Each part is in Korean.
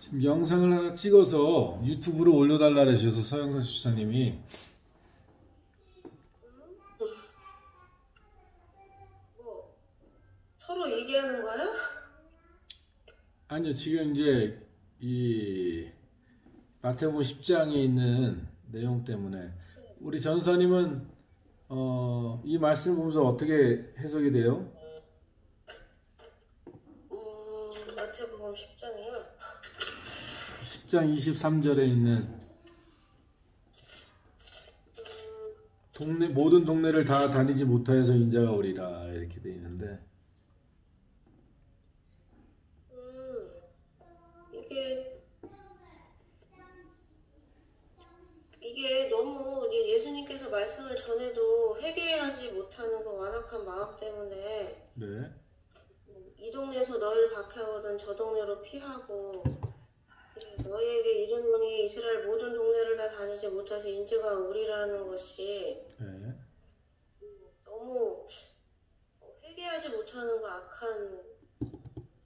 지금 영상을 하나 찍어서 유튜브로 올려달라 그러셔서 서영선 집사님이. 뭐 서로 얘기하는 거야? 아니요, 지금 이제 이 마태복음 10장에 있는 내용 때문에 우리 전사님은 이 말씀을 보면서 어떻게 해석이 돼요? 마태복음 10장이요? 10장 23절에 있는 모든 동네를 다 다니지 못하여서 인자가 오리라 이렇게 돼 있는데, 이게 너무 이제 예수님께서 말씀을 전해도 회개하지 못하는 그 완악한 마음 때문에 네. 이 동네에서 너희를 박해하거든 저 동네로 피하고 너희에게 이르노니 이스라엘 모든 동네를 다 다니지 못해서 인자가 오리라는 것이 네. 너무 회개하지 못하는 그 악한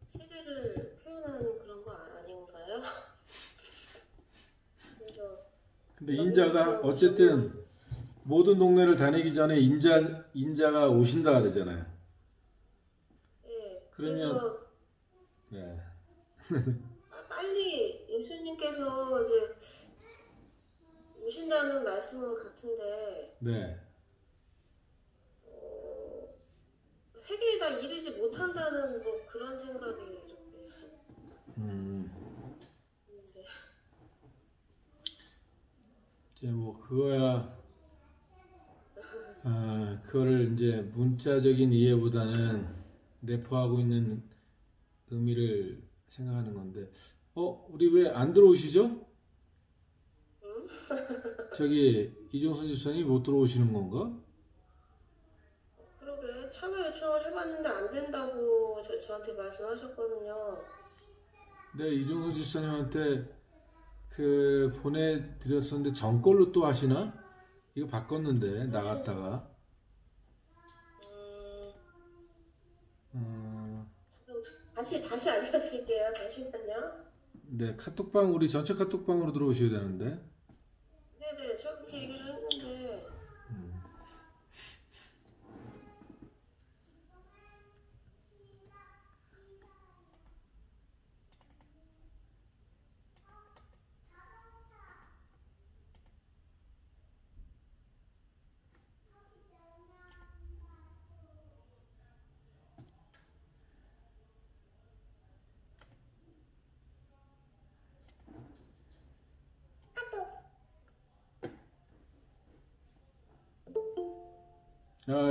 세대를 표현하는 그런 거 아닌가요? 그래서 근데 인자가 어쨌든 모든 동네를 다니기 전에 인자가 오신다 그러잖아요. 네, 그러면 네. 빨리 예수님께서 이제 오신다는 말씀은 같은데 네. 회개에다 이르지 못한다는 뭐 그런 생각이 이렇게 있는데 이제 뭐 그거야 그거를 이제 문자적인 이해보다는 내포하고 있는 의미를 생각하는 건데, 우리 왜 안 들어오시죠? 응? 저기 이종선 집사님 못 들어오시는 건가? 그러게 참여 요청을 해봤는데 안 된다고 저한테 말씀하셨거든요. 네, 이종선 집사님한테 보내드렸었는데 정걸로 또 하시나? 이거 바꿨는데 나갔다가 다시 알려드릴게요. 잠시만요. 네, 카톡방 우리 전체 카톡방으로 들어오셔야 되는데. 네네, 저렇게 얘기를 했는데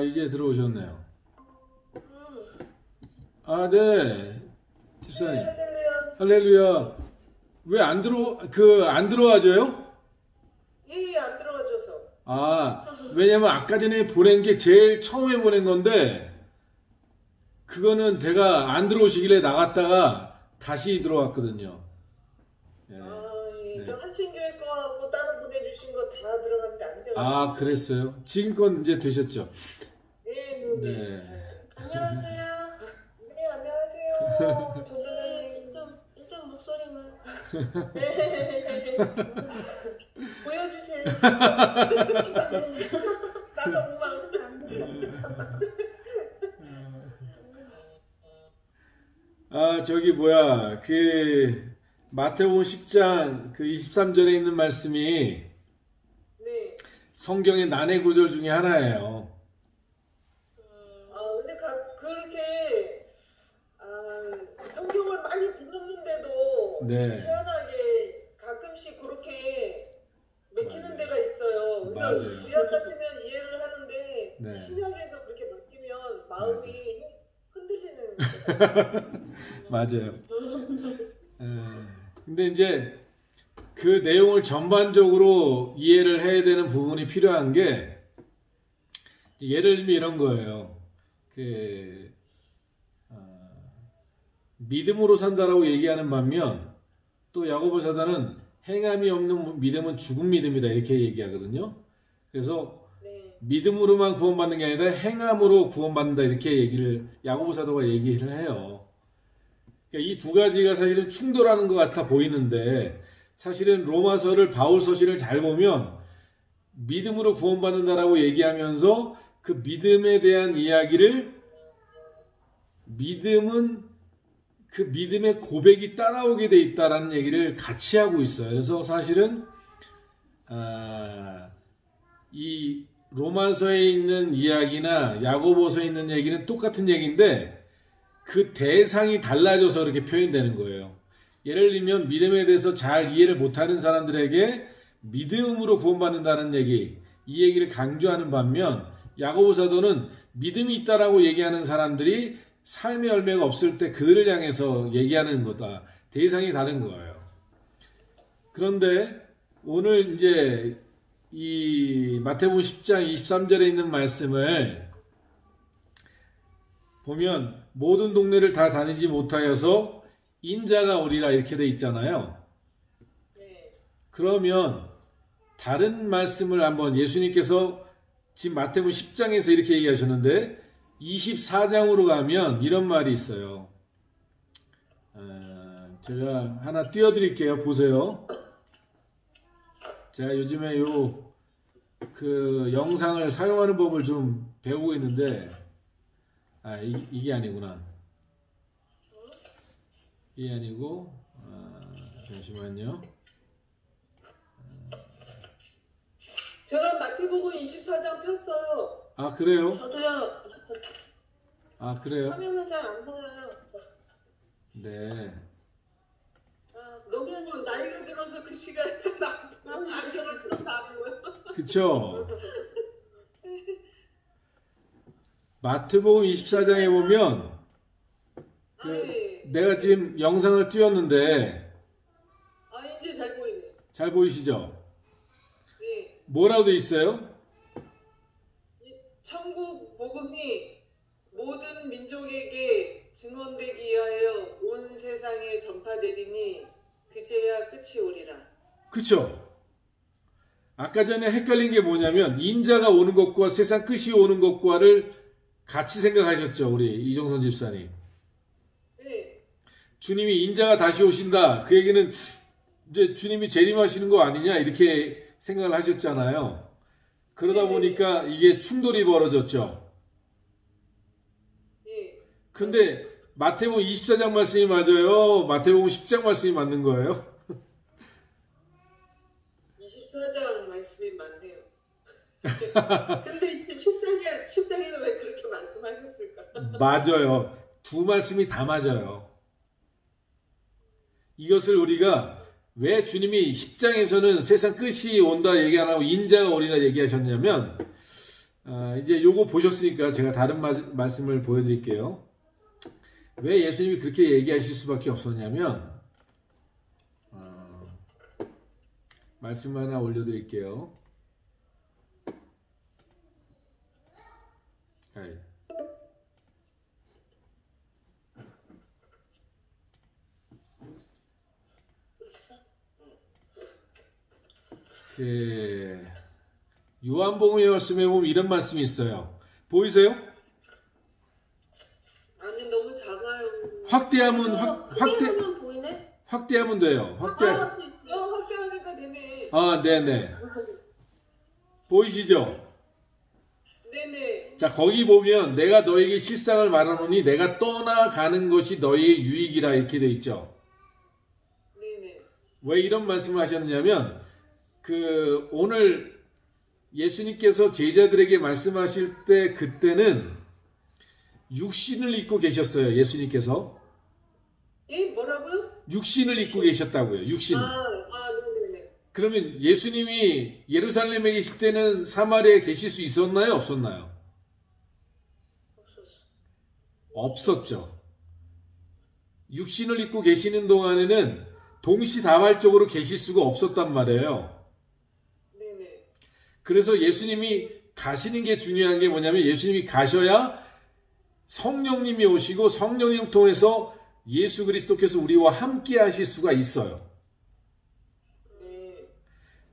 이제 들어오셨네요. 네, 집사님. 할렐루야. 왜 안 들어와줘요? 예, 안 들어가줘서. 왜냐면 아까 전에 보낸 게 제일 처음에 보낸 건데, 그거는 제가 안 들어오시길래 나갔다가 다시 들어왔거든요. 예. 예. 네. 저 한신교회 거하고 따로 보내주신 거 다 들어갔는데 안 돼가지고. 그랬어요? 지금껏 이제 되셨죠? 네. 네. 안녕하세요. 네, 안녕하세요. 전도사님. 일단 목소리만 네. 보여주세요. 나도 저기 뭐야, 마태복음 10장 23절에 있는 말씀이 네. 성경의 난해 구절 중에 하나예요. 근데 그렇게 성경을 많이 듣는데도 네. 희한하게 가끔씩 그렇게 맥히는 데가 있어요. 그래서 맞아요. 구약 같으면 이해를 하는데 네. 신약에서 그렇게 맡기면 마음이 흔들리는 맞아요. 근데 이제 그 내용을 전반적으로 이해를 해야 되는 부분이 필요한 게, 예를 들면 이런 거예요. 믿음으로 산다라고 얘기하는 반면 또 야고보 사도는 행함이 없는 믿음은 죽은 믿음이다 이렇게 얘기하거든요. 그래서 네. 믿음으로만 구원받는 게 아니라 행함으로 구원받는다 이렇게 야고보 사도가 얘기를 해요. 그러니까 이 두 가지가 사실은 충돌하는 것 같아 보이는데 사실은 로마서를 바울 서신을 잘 보면 믿음으로 구원받는다라고 얘기하면서 그 믿음에 대한 이야기를 믿음은 그 믿음의 고백이 따라오게 돼 있다라는 얘기를 같이 하고 있어요. 그래서 사실은 이 로마서에 있는 이야기나 야고보서에 있는 얘기는 똑같은 얘기인데 그 대상이 달라져서 그렇게 표현되는 거예요. 예를 들면 믿음에 대해서 잘 이해를 못하는 사람들에게 믿음으로 구원받는다는 얘기, 이 얘기를 강조하는 반면 야고보 사도는 믿음이 있다라고 얘기하는 사람들이 삶의 열매가 없을 때 그들을 향해서 얘기하는 거다. 대상이 다른 거예요. 그런데 오늘 이제 이 마태복음 10장 23절에 있는 말씀을 보면 모든 동네를 다 다니지 못하여서 인자가 오리라 이렇게 돼 있잖아요. 그러면 다른 말씀을 한번 예수님께서 지금 마태복음 10장에서 이렇게 얘기하셨는데 24장으로 가면 이런 말이 있어요. 제가 하나 띄워드릴게요. 보세요. 제가 요즘에 그 영상을 사용하는 법을 좀 배우고 있는데 이게 아니구나. 이게 아니고 잠시만요. 제가 마태복음 24장 폈어요. 아 그래요? 저도요. 아 그래요? 화면은 잘 안 보여요. 네. 너무 나이가 들어서 그 시간에 좀 안경을 쓰는 거예요. 그쵸? 마태복음 24장에 보면 내가 지금 영상을 띄웠는데 이제 잘 보이네. 잘 보이시죠? 네. 뭐라고 돼 있어요? 천국 복음이 모든 민족에게 증언되기 위하여 온 세상에 전파되리니 그제야 끝이 오리라. 그쵸? 아까 전에 헷갈린 게 뭐냐면 인자가 오는 것과 세상 끝이 오는 것과를 같이 생각하셨죠, 우리 이종선 집사님. 네. 주님이 인자가 다시 오신다. 그 얘기는 이제 주님이 재림하시는 거 아니냐 이렇게 생각을 하셨잖아요. 그러다 보니까 이게 충돌이 벌어졌죠. 네. 근데 마태복음 24장 말씀이 맞아요? 마태복음 10장 말씀이 맞는 거예요? 24장 말씀이 맞네요. 근데 10장에는 왜 그렇게 말씀하셨을까? 맞아요. 두 말씀이 다 맞아요. 이것을 우리가 왜 주님이 10장에서는 세상 끝이 온다 얘기 안 하고 인자가 오리라 얘기하셨냐면 이제 요거 보셨으니까 제가 다른 말씀을 보여드릴게요. 왜 예수님이 그렇게 얘기하실 수밖에 없었냐면 말씀 하나 올려드릴게요. 요한복음의 말씀에 보면 이런 말씀이 있어요. 보이세요? 아니 너무 작아요. 확대하면 보이네? 확대하면 돼요. 확대하니까 되네. 네네. 보이시죠? 네네. 자, 거기 보면 내가 너에게 실상을 말하노니 내가 떠나가는 것이 너희의 유익이라 이렇게 돼 있죠. 네네. 왜 이런 말씀을 하셨느냐면 오늘 예수님께서 제자들에게 말씀하실 때 그때는 육신을 입고 계셨어요. 예수님께서. 예? 뭐라고요? 육신을 입고 계셨다고요. 육신. 네네. 그러면 예수님이 예루살렘에 계실 때는 사마리아에 계실 수 있었나요? 없었나요? 없었죠. 육신을 입고 계시는 동안에는 동시다발적으로 계실 수가 없었단 말이에요. 그래서 예수님이 가시는 게 중요한 게 뭐냐면 예수님이 가셔야 성령님이 오시고 성령님을 통해서 예수 그리스도께서 우리와 함께 하실 수가 있어요.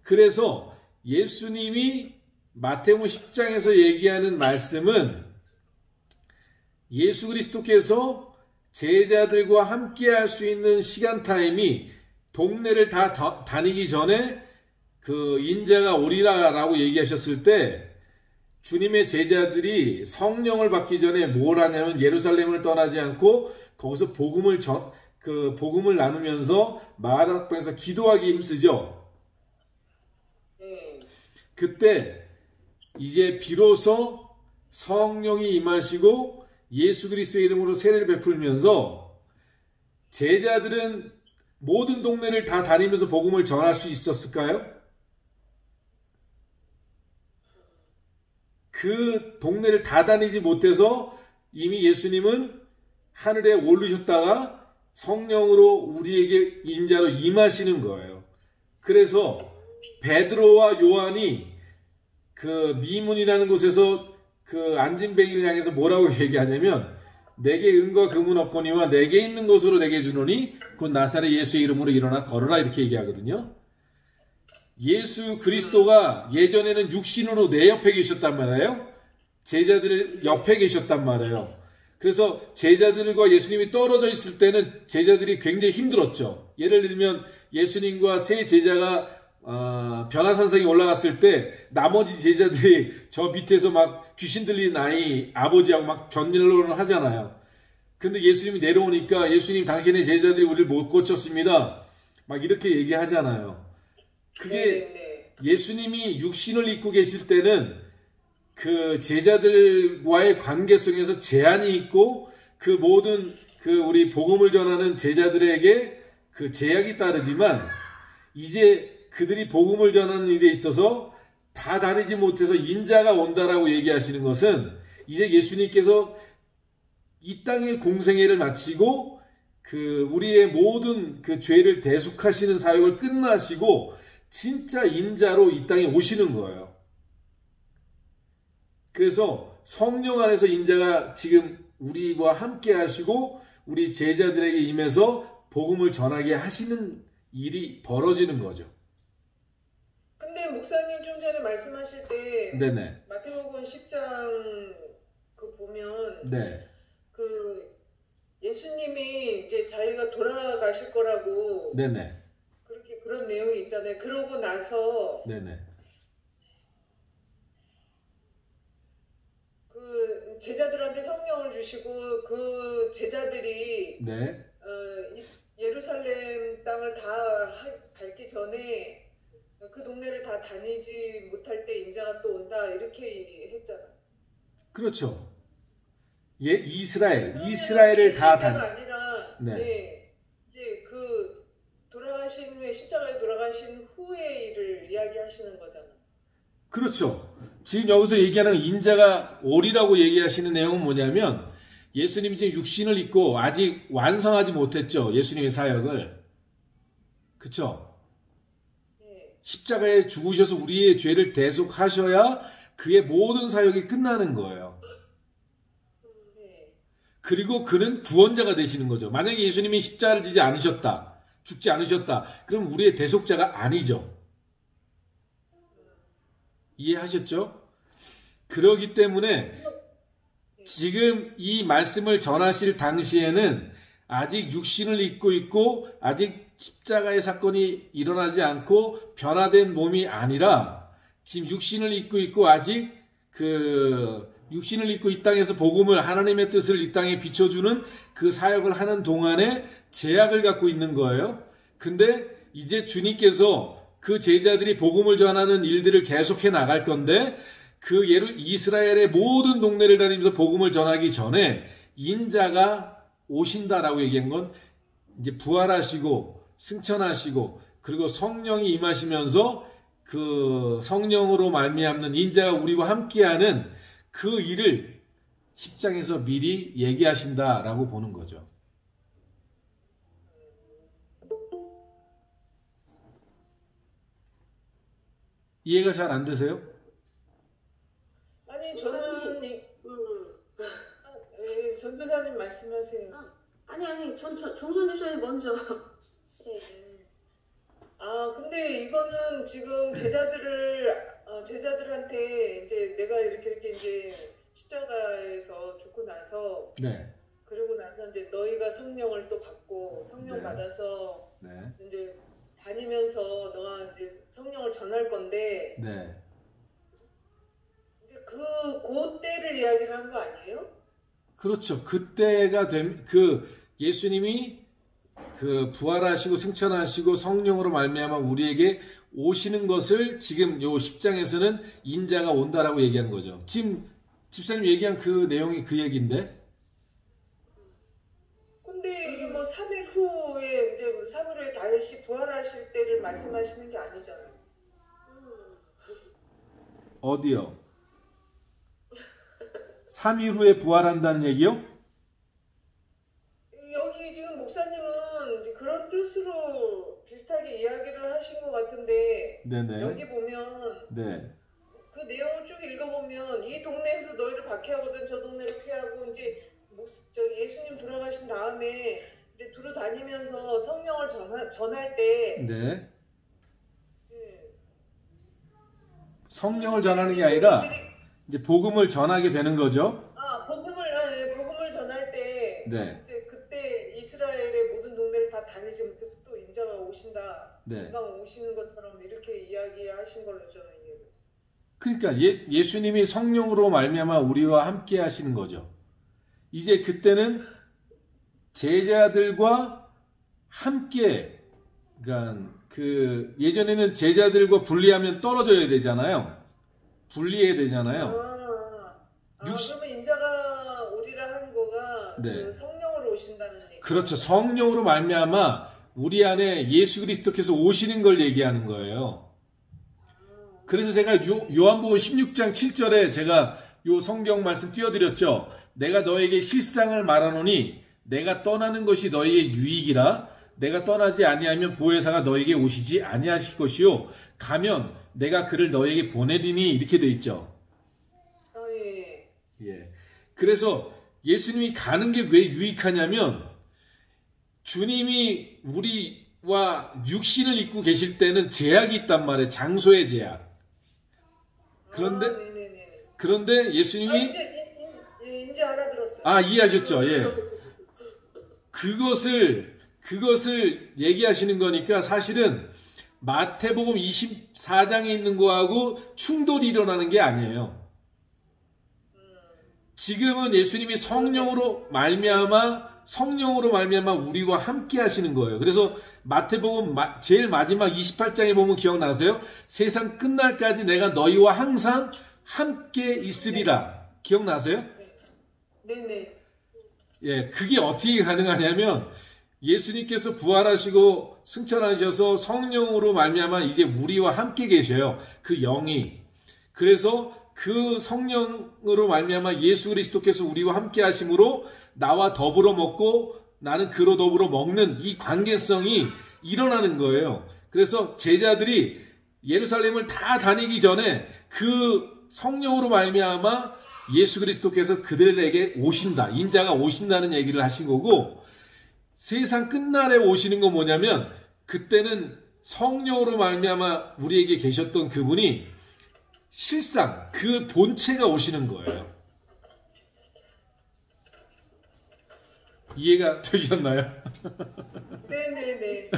그래서 예수님이 마태복음 10장에서 얘기하는 말씀은 예수 그리스도께서 제자들과 함께 할 수 있는 시간 타임이 동네를 다 다니기 전에 그 인자가 오리라라고 얘기하셨을 때 주님의 제자들이 성령을 받기 전에 뭘 하냐면 예루살렘을 떠나지 않고 거기서 복음을 나누면서 마가다락방에서 기도하기 힘쓰죠. 그때 이제 비로소 성령이 임하시고 예수 그리스도의 이름으로 세례를 베풀면서 제자들은 모든 동네를 다 다니면서 복음을 전할 수 있었을까요? 그 동네를 다 다니지 못해서 이미 예수님은 하늘에 오르셨다가 성령으로 우리에게 인자로 임하시는 거예요. 그래서 베드로와 요한이 그 미문이라는 곳에서 그 안진뱅이를 향해서 뭐라고 얘기하냐면 내게 은과 금은 없거니와 내게 있는 것으로 내게 주노니 곧 나사렛 예수의 이름으로 일어나 걸어라 이렇게 얘기하거든요. 예수 그리스도가 예전에는 육신으로 내 옆에 계셨단 말이에요. 제자들 옆에 계셨단 말이에요. 그래서 제자들과 예수님이 떨어져 있을 때는 제자들이 굉장히 힘들었죠. 예를 들면 예수님과 세 제자가 변화산성에 올라갔을 때 나머지 제자들이 저 밑에서 막 귀신 들린 아버지하고 막 견례를 하잖아요. 근데 예수님이 내려오니까 예수님 당신의 제자들이 우리를 못 고쳤습니다. 막 이렇게 얘기하잖아요. 그게 예수님이 육신을 입고 계실 때는 그 제자들과의 관계성에서 제한이 있고 그 모든 그 우리 복음을 전하는 제자들에게 그 제약이 따르지만 이제 그들이 복음을 전하는 일에 있어서 다 다니지 못해서 인자가 온다라고 얘기하시는 것은 이제 예수님께서 이 땅의 공생애를 마치고 그 우리의 모든 그 죄를 대속하시는 사역을 끝나시고 진짜 인자로 이 땅에 오시는 거예요. 그래서 성령 안에서 인자가 지금 우리와 함께 하시고 우리 제자들에게 임해서 복음을 전하게 하시는 일이 벌어지는 거죠. 근데 목사님 좀 전에 말씀하실 때 네네. 마태복음 10장 그 보면 네. 그 예수님이 이제 자기가 돌아가실 거라고 네네. 그렇게 그런 내용이 있잖아요. 그러고 나서 네네. 그 제자들한테 성령을 주시고 그 제자들이 네. 예루살렘 땅을 다 밟기 전에 그 동네를 다 다니지 못할 때 인자가 또 온다 이렇게 했잖아. 그렇죠. 예, 이스라엘을 다 아니라 네. 이제 그 돌아가신 후에 십자가에 돌아가신 후의 일을 이야기하시는 거잖아. 그렇죠. 지금 여기서 얘기하는 인자가 오리라고 얘기하시는 내용은 뭐냐면 예수님이 지금 육신을 입고 아직 완성하지 못했죠. 예수님의 사역을. 그렇죠. 십자가에 죽으셔서 우리의 죄를 대속하셔야 그의 모든 사역이 끝나는 거예요. 그리고 그는 구원자가 되시는 거죠. 만약에 예수님이 십자가를 지지 않으셨다, 죽지 않으셨다, 그럼 우리의 대속자가 아니죠. 이해하셨죠? 그러기 때문에 지금 이 말씀을 전하실 당시에는 아직 육신을 입고 있고 아직 십자가의 사건이 일어나지 않고 변화된 몸이 아니라 지금 육신을 입고 있고 아직 육신을 입고 이 땅에서 복음을 하나님의 뜻을 이 땅에 비춰주는 그 사역을 하는 동안에 제약을 갖고 있는 거예요. 근데 이제 주님께서 그 제자들이 복음을 전하는 일들을 계속해 나갈 건데 그 이스라엘의 모든 동네를 다니면서 복음을 전하기 전에 인자가 오신다라고 얘기한 건 이제 부활하시고 승천하시고 그리고 성령이 임하시면서 그 성령으로 말미암는 인자가 우리와 함께하는 그 일을 10장에서 미리 얘기하신다라고 보는 거죠. 이해가 잘 안 되세요? 아니 저는 전도사님 말씀하세요. 아니 정선 집사님 먼저. 근데 이거는 지금 제자들한테 이제 내가 이렇게 이제 십자가에서 죽고 나서 네. 그 그리고 나서 이제 너희가 성령을 또 받고 성령 네. 받아서 네. 이제 다니면서 너가 이제 성령을 전할 건데 네. 이제 그 때를 이야기를 한 거 아니에요? 그렇죠. 그때가 예수님이 부활하시고 승천하시고 성령으로 말미암아 우리에게 오시는 것을 지금 요 10장에서는 인자가 온다라고 얘기한 거죠. 지금 집사님 얘기한 그 내용이 그 얘기인데. 근데 이게 뭐 3일 후에 이제 3일 후에 다시 부활하실 때를 말씀하시는 게 아니잖아요. 어디요? 3일 후에 부활한다는 얘기요? 여기 지금 목사님은 이제 그런 뜻으로 비슷하게 이야기를 하신 것 같은데 네네. 여기 보면 네. 그 내용을 쭉 읽어보면 이 동네에서 너희를 박해하거든 저 동네를 피하고 이제 예수님 돌아가신 다음에 이제 두루 다니면서 성령을 전할 때 네. 네. 성령을 전하는 게 아니라 이제 복음을 전하게 되는 거죠. 복음을 전할 때 네. 이제 그때 이스라엘의 모든 동네를 다 다니지 못해서 또 인자가 오신다. 네. 금방 오시는 것처럼 이렇게 이야기하신 걸로 저는 이해했어요. 그러니까 예수님이 성령으로 말미암아 우리와 함께 하시는 거죠. 이제 그때는 제자들과 함께, 그러니까 예전에는 제자들과 분리하면 떨어져야 되잖아요. 분리해야 되잖아요. 그러면 인자가 오리라 한 거가 네. 그 성령으로 오신다는 얘기. 그렇죠. 성령으로 말미암아 우리 안에 예수 그리스도께서 오시는 걸 얘기하는 거예요. 그래서 제가 요한복음 16장 7절에 제가 요 성경 말씀 띄워드렸죠. 내가 너에게 실상을 말하노니 내가 떠나는 것이 너에게 유익이라. 내가 떠나지 아니하면 보혜사가 너에게 오시지 아니하실 것이요 가면 내가 그를 너에게 보내리니 이렇게 돼 있죠. 예. 예. 그래서 예수님이 가는 게 왜 유익하냐면 주님이 우리와 육신을 입고 계실 때는 제약이 있단 말이에요. 장소의 제약. 그런데 예수님이 이제 알아들었어요. 이해하셨죠? 예. 그것을 얘기하시는 거니까 사실은 마태복음 24장에 있는 거하고 충돌이 일어나는 게 아니에요. 지금은 예수님이 성령으로 말미암아 우리와 함께 하시는 거예요. 그래서 마태복음 제일 마지막 28장에 보면 기억나세요? 세상 끝날까지 내가 너희와 항상 함께 있으리라. 기억나세요? 네네. 예, 그게 어떻게 가능하냐면 예수님께서 부활하시고 승천하셔서 성령으로 말미암아 이제 우리와 함께 계셔요. 그 영이. 그래서 그 성령으로 말미암아 예수 그리스도께서 우리와 함께 하심으로 나와 더불어 먹고 나는 그로 더불어 먹는 이 관계성이 일어나는 거예요. 그래서 제자들이 예루살렘을 다 다니기 전에 그 성령으로 말미암아 예수 그리스도께서 그들에게 오신다. 인자가 오신다는 얘기를 하신 거고 세상 끝날에 오시는 건 뭐냐면 그때는 성령으로 말미암아 우리에게 계셨던 그분이 실상 그 본체가 오시는 거예요. 이해가 되셨나요? 네네네.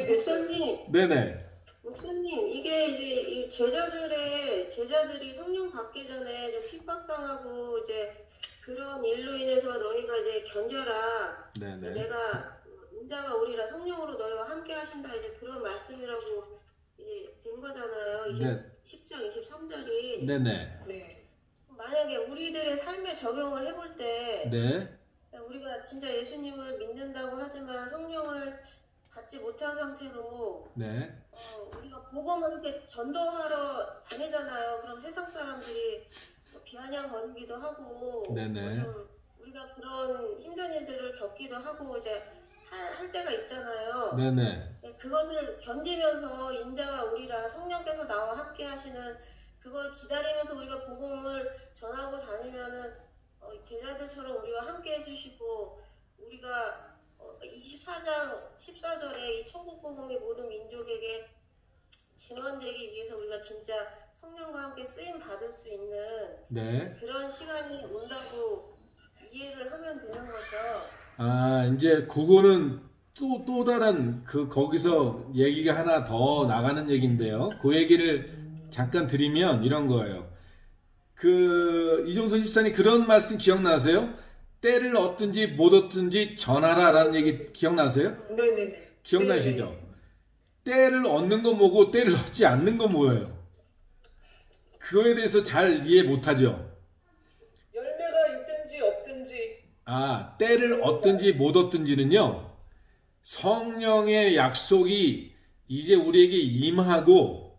목사님. 네네. 목사님, 이게 이제 제자들이 성령 받기 전에 좀 핍박당하고 이제 그런 일로 인해서 너희가 이제 견뎌라. 네네. 내가 인자가 오리라 성령으로 너희와 함께 하신다. 이제 그런 말씀이라고 이제 된 거잖아요. 네. 10장 23절이. 네네. 네. 만약에 우리들의 삶에 적용을 해볼 때 네. 우리가 진짜 예수님을 믿는다고 하지만 성령을 받지 못한 상태로 네. 우리가 복음을 이렇게 전도하러 다니잖아요. 그럼 세상 사람들이 비아냥거리기도 하고 네네. 좀 우리가 그런 힘든 일들을 겪기도 하고 이제 할 때가 있잖아요. 네네. 그것을 견디면서 인자가 우리라 성령께서 나와 함께 하시는 그걸 기다리면서 우리가 복음을 전하고 다니면은 제자들처럼 우리와 함께 해주시고 우리가 24장 14절에 이 천국 복음이 모든 민족에게 증언되기 위해서 우리가 진짜 성령과 함께 쓰임 받을 수 있는 네. 그런 시간이 온다고 이해를 하면 되는 거죠. 아, 이제 그거는 또 다른 거기서 얘기가 하나 더 나가는 얘기인데요. 그 얘기를 잠깐 드리면 이런 거예요. 이종선 집사님 그런 말씀 기억나세요? 때를 얻든지 못 얻든지 전하라라는 얘기 기억나세요? 네네네. 기억나시죠? 네네. 때를 얻는 건 뭐고 때를 얻지 않는 건 뭐예요? 그거에 대해서 잘 이해 못하죠? 열매가 있든지 없든지. 아, 때를 얻든지 못 얻든지는요, 성령의 약속이 이제 우리에게 임하고,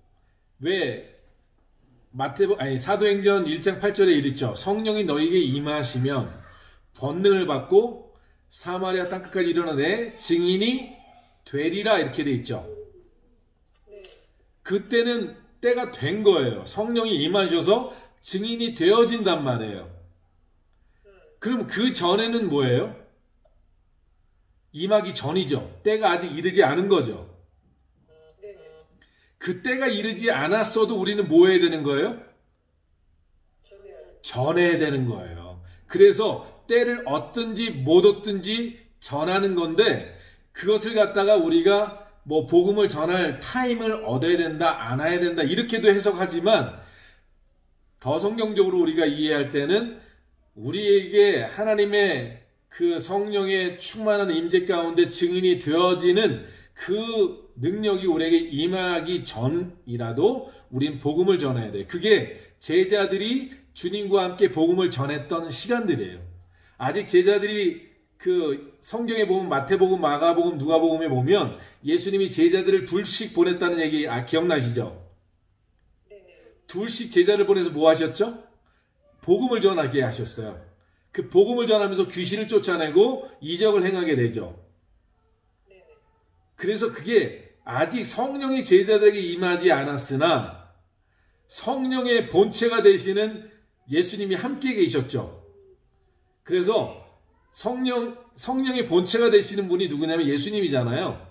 왜 사도행전 1장 8절에 이랬죠. 성령이 너에게 임하시면 권능을 받고 사마리아 땅끝까지 일어나 내 증인이 되리라 이렇게 돼 있죠. 네. 그때는 때가 된 거예요. 성령이 임하셔서 증인이 되어진단 말이에요. 그럼 그 전에는 뭐예요? 임하기 전이죠. 때가 아직 이르지 않은 거죠. 네네. 그 때가 이르지 않았어도 우리는 뭐 해야 되는 거예요? 전해야 되는 거예요. 그래서 때를 얻든지 못 얻든지 전하는 건데, 그것을 갖다가 우리가 뭐 복음을 전할 타임을 얻어야 된다, 안 해야 된다 이렇게도 해석하지만, 더 성경적으로 우리가 이해할 때는 우리에게 하나님의 그 성령의 충만한 임재 가운데 증인이 되어지는 그 능력이 우리에게 임하기 전이라도 우린 복음을 전해야 돼. 그게 제자들이 주님과 함께 복음을 전했던 시간들이에요. 아직 제자들이 성경에 보면 마태복음, 마가복음, 누가복음에 보면 예수님이 제자들을 둘씩 보냈다는 얘기 기억나시죠? 둘씩 제자를 보내서 뭐 하셨죠? 복음을 전하게 하셨어요. 그 복음을 전하면서 귀신을 쫓아내고 이적을 행하게 되죠. 그래서 그게 아직 성령이 제자들에게 임하지 않았으나 성령의 본체가 되시는 예수님이 함께 계셨죠. 그래서 성령의 본체가 되시는 분이 누구냐면 예수님이잖아요.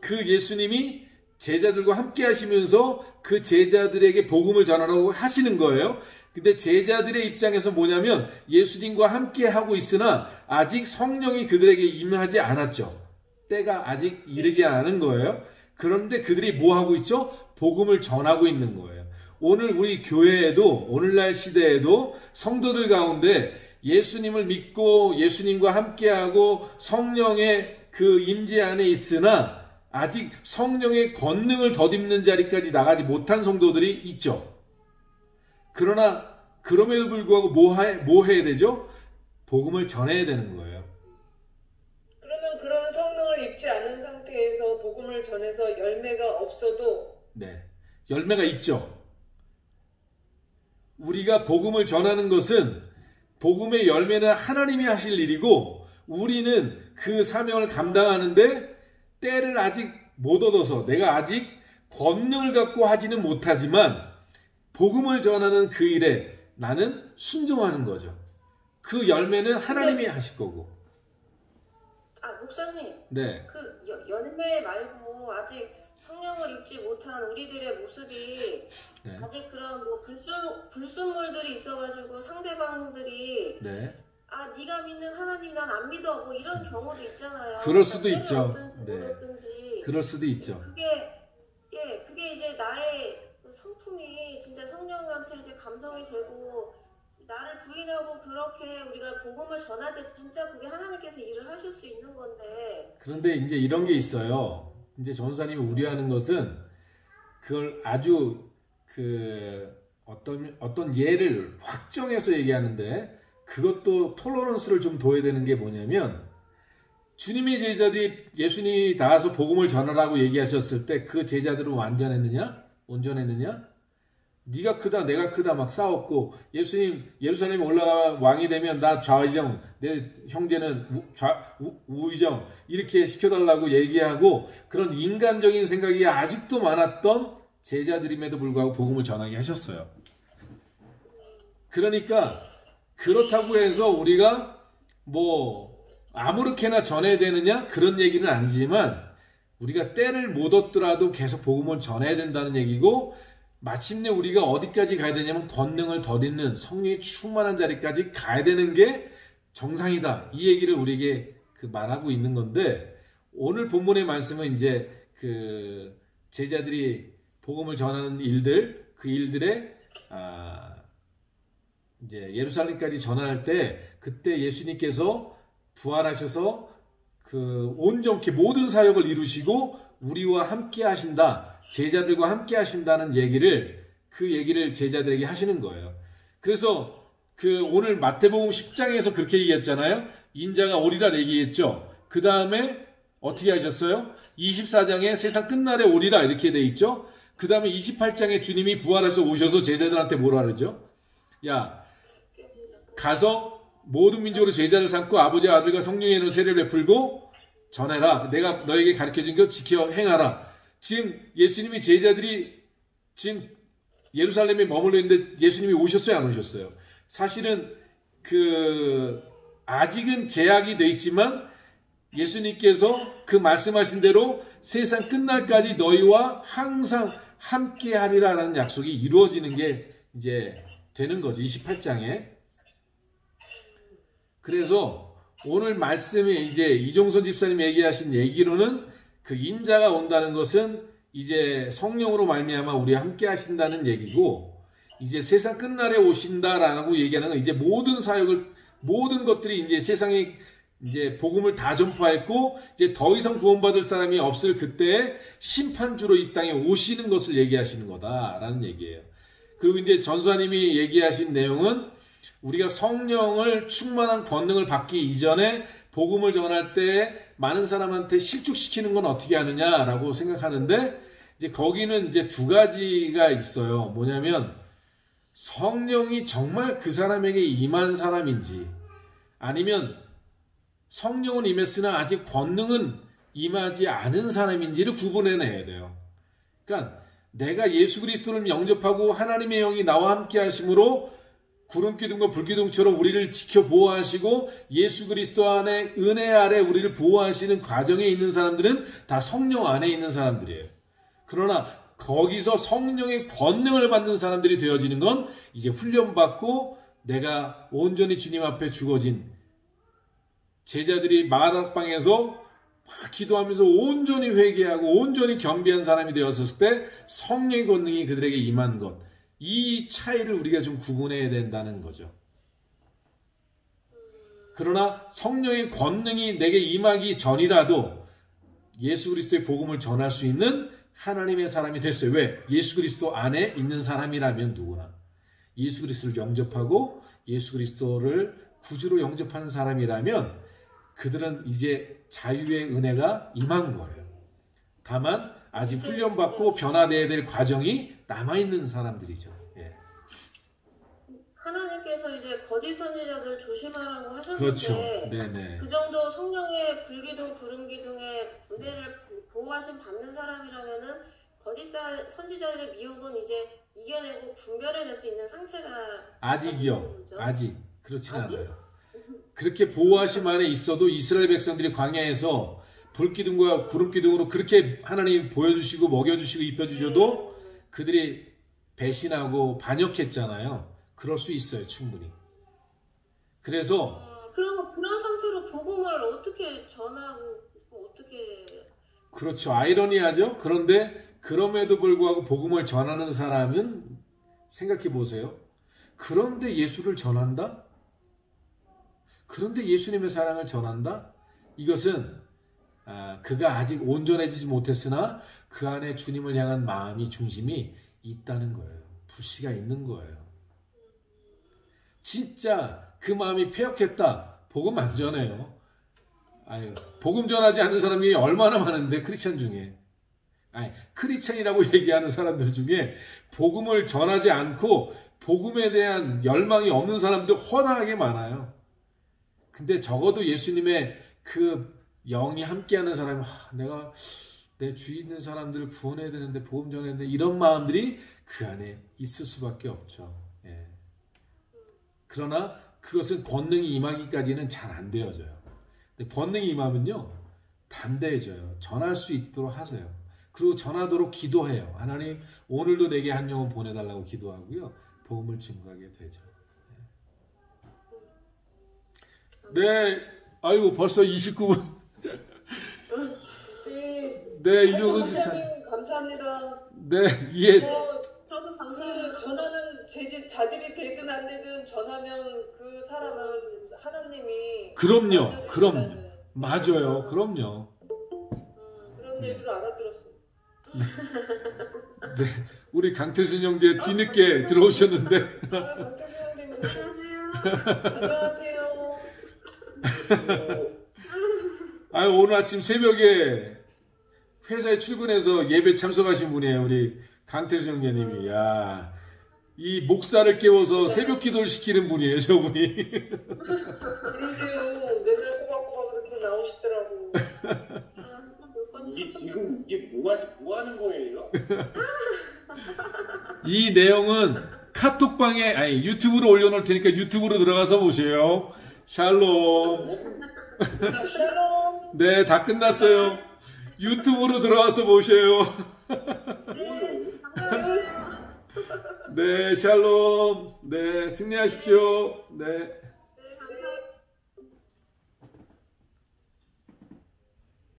그 예수님이 제자들과 함께 하시면서 그 제자들에게 복음을 전하라고 하시는 거예요. 근데 제자들의 입장에서 뭐냐면 예수님과 함께 하고 있으나 아직 성령이 그들에게 임하지 않았죠. 때가 아직 이르지 않은 거예요. 그런데 그들이 뭐 하고 있죠? 복음을 전하고 있는 거예요. 오늘 우리 교회에도, 오늘날 시대에도 성도들 가운데 예수님을 믿고 예수님과 함께하고 성령의 그 임재 안에 있으나 아직 성령의 권능을 덧입는 자리까지 나가지 못한 성도들이 있죠. 그러나 그럼에도 불구하고 뭐 해야 되죠? 복음을 전해야 되는 거예요. 그러면 그런 성령을 입지 않은 상태에서 복음을 전해서 열매가 없어도 네, 열매가 있죠. 우리가 복음을 전하는 것은 복음의 열매는 하나님이 하실 일이고 우리는 그 사명을 감당하는데 때를 아직 못 얻어서 내가 아직 권능을 갖고 하지는 못하지만 복음을 전하는 그 일에 나는 순종하는 거죠. 그 열매는 하나님이 하실 거고. 목사님. 네. 그 열매 말고 아직 성령을 입지 못한 우리들의 모습이 네. 아직 그런 뭐 불순물들이 있어가지고 상대방들이 네. 네가 믿는 하나님 난 안 믿어 뭐 이런 경우도 있잖아요. 그럴 수도 있죠. 네. 어떤지. 그럴 수도 있죠. 그게 이제 나의 성품이 진짜 성령한테 이제 감동이 되고 나를 부인하고 그렇게 우리가 복음을 전할 때 진짜 그게 하나님께서 일을 하실 수 있는 건데. 그런데 이제 이런 게 있어요. 이제 전사님이 우려하는 것은 그걸 아주 어떤 예를 확정해서 얘기하는데 그것도 톨러런스를 좀 둬야 되는 게 뭐냐면 주님의 제자들이 예수님이 나와서 복음을 전하라고 얘기하셨을 때 그 제자들은 완전했느냐? 온전했느냐? 네가 크다 내가 크다 막 싸웠고 예수님 예루살렘에 올라가 왕이 되면 나 좌의정 내 형제는 우의정 이렇게 시켜달라고 얘기하고 그런 인간적인 생각이 아직도 많았던 제자들임에도 불구하고 복음을 전하게 하셨어요. 그러니까 그렇다고 해서 우리가 뭐 아무렇게나 전해야 되느냐 그런 얘기는 아니지만 우리가 때를 못 얻더라도 계속 복음을 전해야 된다는 얘기고 마침내 우리가 어디까지 가야 되냐면 권능을 덧입는 성령이 충만한 자리까지 가야 되는 게 정상이다. 이 얘기를 우리에게 말하고 있는 건데, 오늘 본문의 말씀은 이제 그 제자들이 복음을 전하는 일들, 그 일들에 이제 예루살렘까지 전할 때, 그때 예수님께서 부활하셔서 그 온전케 모든 사역을 이루시고 우리와 함께 하신다, 제자들과 함께 하신다는 얘기를, 그 얘기를 제자들에게 하시는 거예요. 그래서 그 오늘 마태복음 10장에서 그렇게 얘기했잖아요. 인자가 오리라 얘기했죠. 그 다음에 어떻게 하셨어요? 24장에 세상 끝날에 오리라 이렇게 돼 있죠. 그 다음에 28장에 주님이 부활해서 오셔서 제자들한테 뭐라 그러죠? 야, 가서 모든 민족으로 제자를 삼고 아버지와 아들과 성령의 이름으로 세례를 베풀고 전해라. 내가 너에게 가르쳐준 것 지켜 행하라. 지금 예수님이 제자들이 지금 예루살렘에 머물러 있는데 예수님이 오셨어요, 안 오셨어요? 사실은 아직은 제약이 돼 있지만 예수님께서 그 말씀하신 대로 세상 끝날까지 너희와 항상 함께 하리라라는 약속이 이루어지는 게 이제 되는 거죠. 28장에. 그래서 오늘 말씀에 이제 이종선 집사님이 얘기하신 얘기로는 그 인자가 온다는 것은 이제 성령으로 말미암아 우리와 함께 하신다는 얘기고, 이제 세상 끝날에 오신다라고 얘기하는 건 이제 모든 사역을, 모든 것들이 이제 세상에 이제 복음을 다 전파했고 이제 더 이상 구원받을 사람이 없을 그때 심판주로 이 땅에 오시는 것을 얘기하시는 거다라는 얘기예요. 그리고 이제 전사님이 얘기하신 내용은 우리가 성령을 충만한 권능을 받기 이전에 복음을 전할 때 많은 사람한테 실족시키는 건 어떻게 하느냐라고 생각하는데, 이제 거기는 이제 두 가지가 있어요. 뭐냐면 성령이 정말 그 사람에게 임한 사람인지, 아니면 성령은 임했으나 아직 권능은 임하지 않은 사람인지를 구분해내야 돼요. 그러니까 내가 예수 그리스도를 영접하고 하나님의 영이 나와 함께 하심으로 구름기둥과 불기둥처럼 우리를 지켜 보호하시고 예수 그리스도 안에 은혜 아래 우리를 보호하시는 과정에 있는 사람들은 다 성령 안에 있는 사람들이에요. 그러나 거기서 성령의 권능을 받는 사람들이 되어지는 건 이제 훈련받고 내가 온전히 주님 앞에 죽어진 제자들이 마가닥방에서 막 기도하면서 온전히 회개하고 온전히 겸비한 사람이 되었을 때 성령의 권능이 그들에게 임한 것, 이 차이를 우리가 좀 구분해야 된다는 거죠. 그러나 성령의 권능이 내게 임하기 전이라도 예수 그리스도의 복음을 전할 수 있는 하나님의 사람이 됐어요. 왜? 예수 그리스도 안에 있는 사람이라면 누구나. 예수 그리스도를 영접하고 예수 그리스도를 구주로 영접하는 사람이라면 그들은 이제 자유의 은혜가 임한 거예요. 다만 아직 훈련받고 변화되어야 될 과정이 남아있는 사람들이죠. 예. 하나님께서 이제 거짓 선지자들 조심하라고 하셨는데, 그렇죠. 네네. 그 정도 성령의 불기둥, 구름기둥의 은혜를 보호하심 받는 사람이라면은 거짓 선지자들의 미혹은 이제 이겨내고 분별해낼 수 있는 상태가 아직이요. 아직 그렇진 아직? 않아요. 그렇게 보호하심 안에 있어도 이스라엘 백성들이 광야에서 불기둥과 구름기둥으로 그렇게 하나님이 보여주시고 먹여주시고 입혀주셔도 그들이 배신하고 반역했잖아요. 그럴 수 있어요. 충분히. 그래서 그런 상태로 복음을 어떻게 전하고 어떻게... 그렇죠. 아이러니하죠. 그런데 그럼에도 불구하고 복음을 전하는 사람은 생각해 보세요. 그런데 예수를 전한다? 그런데 예수님의 사랑을 전한다? 이것은 그가 아직 온전해지지 못했으나 그 안에 주님을 향한 마음이 중심이 있다는 거예요. 불씨가 있는 거예요. 진짜 그 마음이 패역했다. 복음 안 전해요. 복음 전하지 않는 사람이 얼마나 많은데, 크리스찬 중에. 크리스찬이라고 얘기하는 사람들 중에 복음을 전하지 않고 복음에 대한 열망이 없는 사람들 허다하게 많아요. 근데 적어도 예수님의 그 영이 함께하는 사람이 내가 내 주위에 있는 사람들을 구원해야 되는데 복음 전해야 되는데 이런 마음들이 그 안에 있을 수밖에 없죠. 예. 그러나 그것은 권능이 임하기까지는 잘 안 되어져요. 근데 권능이 임하면요 담대해져요. 전할 수 있도록 하세요. 그리고 전하도록 기도해요. 하나님 오늘도 내게 한 영혼 보내달라고 기도하고요. 복음을 증거하게 되죠. 네, 아이고 벌써 29분. 네, 이종근 지사님 감사합니다. 네, 예. 저도 감사합니다. 전화는 자질이 되든 안 되든 전하면 그 사람은 하나님이 그럼요. 맞아요. 그럼요. 그런 얘기를 알아들었어요. 네, 우리 강태순 형제 뒤늦게 들어오셨는데. 강태수 형님 안녕하세요. 안녕하세요. 아유, 오늘 아침 새벽에 회사에 출근해서 예배 참석하신 분이에요. 우리 강태순 형제님이. 야, 이 목사를 깨워서 새벽 기도를 시키는 분이에요, 저분이. 그러게요. 맨날 꼬박꼬박 그렇게 나오시더라고. 이게 뭐 하는 거예요? 이 내용은 카톡방에, 아니, 유튜브로 올려놓을 테니까 유튜브로 들어가서 보세요. 샬롬. 샬롬. 네, 다 끝났어요. 유튜브로 들어가서 보세요. 네, 샬롬. 네, 승리하십시오. 네.